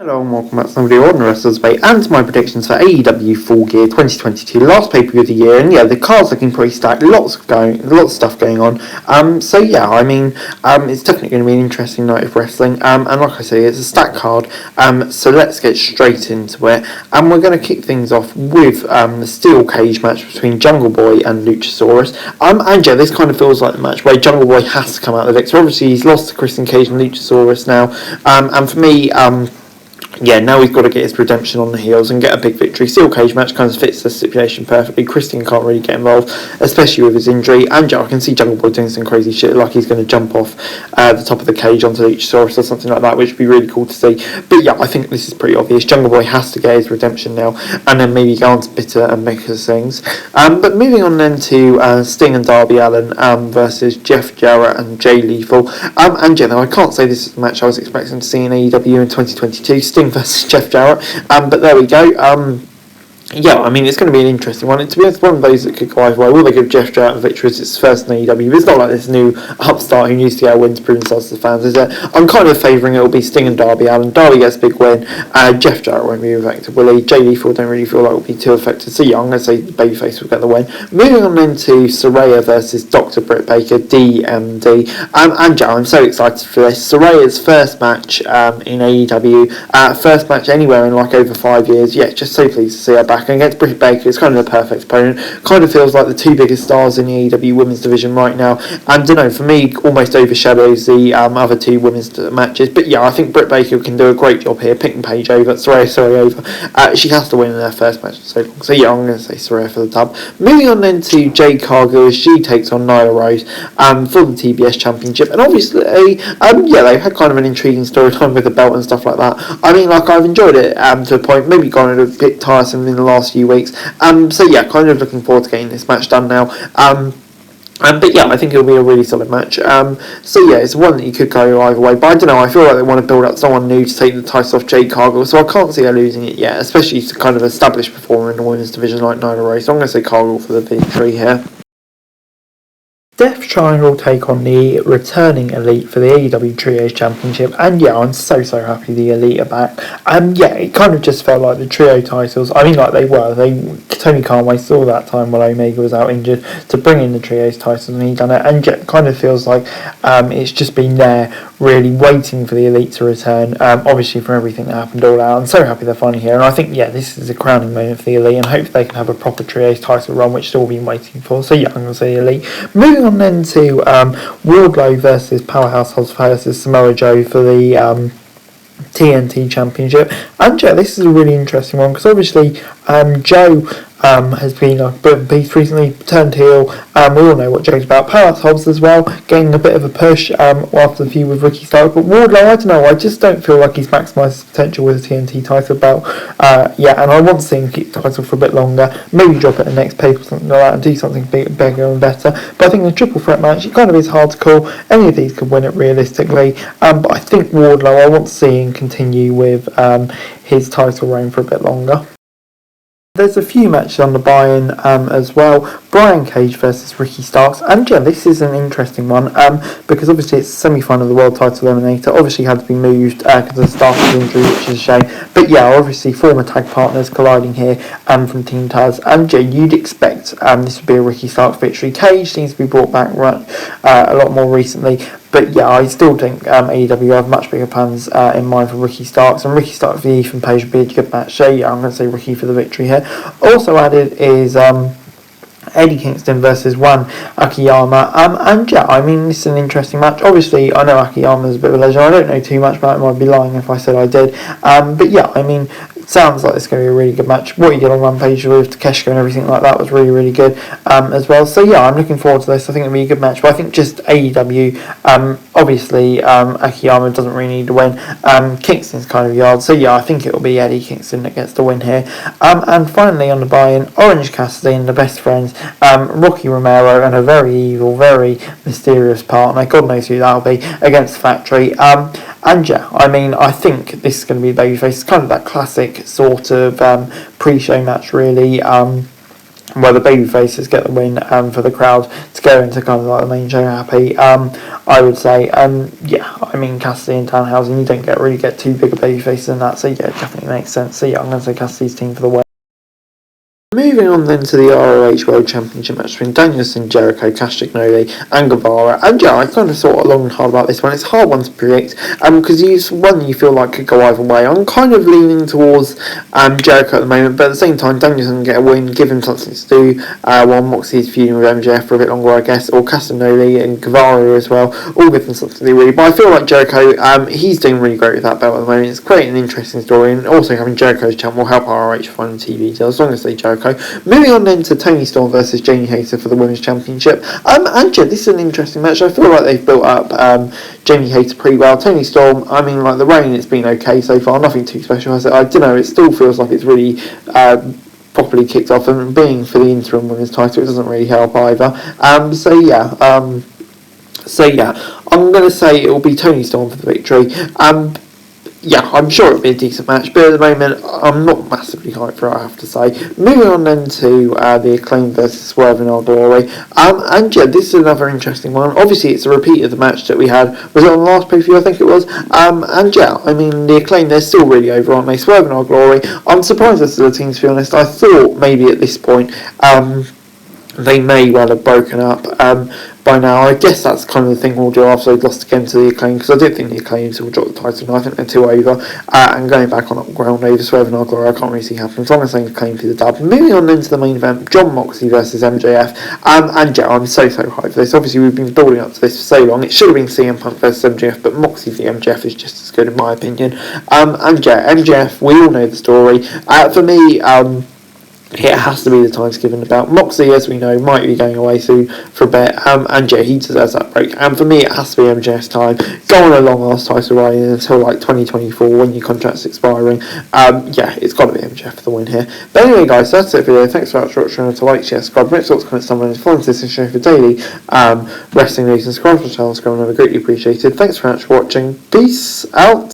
Hello and welcome back to somebody on the Wrestlers Debate and to my predictions for AEW Full Gear 2022, last pay-per-view of the year, and yeah, the card's looking pretty stacked, lots of stuff going on. It's definitely going to be an interesting night of wrestling. And like I say, it's a stacked card. So let's get straight into it, and we're going to kick things off with the steel cage match between Jungle Boy and Luchasaurus. And yeah, this kind of feels like the match where Jungle Boy has to come out the victor. Obviously, he's lost to Christian Cage and Luchasaurus now. And for me, now he's got to get his redemption on the heels and get a big victory. Steel cage match kind of fits the stipulation perfectly. Christian can't really get involved, especially with his injury. And I can see Jungle Boy doing some crazy shit, like he's going to jump off the top of the cage onto Luchasaurus or something like that, which would be really cool to see. But yeah, I think this is pretty obvious. Jungle Boy has to get his redemption now, and then maybe go on to Bitter and Mecca's things. But moving on then to Sting and Darby Allin versus Jeff Jarrett and Jay Lethal. I can't say this is the match I was expecting to see in AEW in 2022. Sting versus Jeff Jarrett, but there we go. It's going to be an interesting one. To be honest, one of those that could go either way. Will they give Jeff Jarrett a victory as it's first in AEW? It's not like this new upstart who needs to get a win to prove themselves to the fans, is it? I'm kind of favouring it will be Sting and Darby Allin. Darby gets a big win. Jeff Jarrett won't be affected, will he? Jay Lethal don't really feel like will be too affected. So yeah, I'm going to say the babyface will get the win. Moving on then to Saraya versus Dr. Britt Baker, DMD. I'm so excited for this. Saraya's first match in AEW. First match anywhere in like over 5 years. Yeah, just so pleased to see her back. Against Britt Baker, it's kind of the perfect opponent. Kind of feels like the two biggest stars in the AEW women's division right now. And for me, almost overshadows the other two women's matches. But yeah, I think Britt Baker can do a great job here, picking Paige over, Saraya over. She has to win in their first match in so long. So yeah, I'm going to say Saraya for the dub. Moving on then to Jade Cargill as she takes on Nyla Rose for the TBS Championship. And obviously, they've had kind of an intriguing storyline with the belt and stuff like that. I've enjoyed it to a point, maybe gone a bit tiresome in the last few weeks. Kind of looking forward to getting this match done now. I think it'll be a really solid match. It's one that you could go either way. But I don't know, I feel like they want to build up someone new to take the title off Jade Cargill, so I can't see her losing it yet, especially to kind of established performer in the women's division like Nyla Rose. So I'm going to say Cargill for the victory here. Death Triangle take on the returning Elite for the AEW Trios Championship, and yeah, I'm so happy the Elite are back. It kind of just felt like the trio titles, Tony Conway saw that time while Omega was out injured to bring in the trios titles, and he done it, and it kind of feels like it's just been there really waiting for the Elite to return, obviously from everything that happened all out. I'm so happy they're finally here, and I think this is a crowning moment for the Elite, and hopefully they can have a proper trios title run, which they've all been waiting for. So yeah, I'm going to say Elite. Moving on then to Wardlow versus Powerhouse Hobbs versus Samoa Joe for the TNT Championship. And this is a really interesting one because obviously Joe has been a bit of a beast recently, turned heel. We all know what Joe's about. Powerhouse Hobbs as well, getting a bit of a push after the feud with Ricky Starks. But Wardlow, I don't know, I just don't feel like he's maximised his potential with a TNT title belt. And I want to see him keep the title for a bit longer. Maybe drop it at the next paper or something like that and do something bigger and better. But I think the triple threat match, it kind of is hard to call. Any of these could win it realistically. But I think Wardlow, I want to see him continue with his title reign for a bit longer. There's a few matches on the buy-in as well. Brian Cage versus Ricky Starks, and this is an interesting one because obviously it's a semi-final of the World Title Eliminator. Obviously had to be moved because of Starks' injury, which is a shame. But obviously former tag partners colliding here from Team Taz, and you'd expect this would be a Ricky Starks victory. Cage seems to be brought back a lot more recently. But I still think AEW have much bigger plans in mind for Ricky Starks, and Ricky Starks v Ethan Page would be a good match. So I'm going to say Ricky for the victory here. Also added is Eddie Kingston versus Juan Akiyama. This is an interesting match. Obviously, I know Akiyama's a bit of a legend. I don't know too much about him. I'd be lying if I said I did. It sounds like it's going to be a really good match. What he did on Rampage with Takeshita and everything like that was really, really good as well. So I'm looking forward to this. I think it'll be a good match. But I think just AEW, obviously Akiyama doesn't really need to win. Kingston's kind of yard. So I think it'll be Eddie Kingston that gets the win here. And finally on the buy-in, Orange Cassidy and the Best Friends, Rocky Romero and a very evil, very mysterious partner, God knows who that'll be, against the Factory. I think this is going to be babyface. It's kind of that classic sort of pre-show match, really. well, the baby faces get the win for the crowd to go into kind of like the main show happy. I would say, yeah, I mean Cassidy and Danhausen, you don't really get too big a baby faces than that, so yeah, it definitely makes sense. So yeah, I'm going to say Cassidy's team for the win. Moving on then to the ROH World Championship match between Danielson, Jericho, Castagnoli and Guevara. And yeah, I kind of thought long and hard about this one. It's a hard one to predict because you feel like could go either way. I'm kind of leaning towards Jericho at the moment, but at the same time, Danielson can get a win, give him something to do while Moxley is feuding with MJF for a bit longer, I guess, or Castagnoli and Guevara as well, all give them something to do really. But I feel like Jericho, he's doing really great with that belt at the moment. It's creating an interesting story, and also having Jericho's champ will help ROH find TV deals, as long as they Jericho. Moving on then to Toni Storm versus Jamie Hayter for the Women's Championship. And yeah, this is an interesting match. I feel like they've built up Jamie Hayter pretty well. Toni Storm, I mean, like the reign, it's been okay so far, nothing too special. I don't know, it still feels like it's really properly kicked off, and being for the interim women's title, it doesn't really help either. So yeah, I'm going to say it will be Toni Storm for the victory. Yeah, I'm sure it'll be a decent match, but at the moment, I'm not massively hyped for it, I have to say. Moving on then to the Acclaim versus Swerve in Our Glory. And yeah, this is another interesting one. Obviously, it's a repeat of the match that we had. Was it on the last pay-per-view? I think it was. And yeah, I mean, the Acclaim, they're still really over, aren't they? Swerve in Our Glory. I'm surprised as to the team, to be honest. I thought maybe at this point, they may well have broken up by now. I guess that's kind of the thing we'll do after they've lost again to the Acclaim, because I don't think the Acclaim will drop the title, and I think they're too over. And going back on ground over Swerve and Our Glory, I can't really see happening, as long as they Acclaim for the dub. Moving on into the main event, Jon Moxley versus MJF. And yeah, I'm so hyped for this. Obviously, we've been building up to this for so long. It should have been CM Punk versus MJF, but Moxley v MJF is just as good in my opinion. And yeah, MJF, we all know the story. For me, it has to be the times given about. Moxley, as we know, might be going away soon for a bit, and yeah, he deserves that break. And for me, it has to be MJF's time. Go on a long-ass title reign until like 2024 when your contract's expiring. Yeah, it's got to be MJF for the win here. But anyway, guys, that's it for the video. Thanks so much for watching. To like, share, subscribe, make thoughts, comments, someone is following this show for daily wrestling news and subscribe to the channel. I'd greatly appreciated. Thanks very much for watching. Peace out.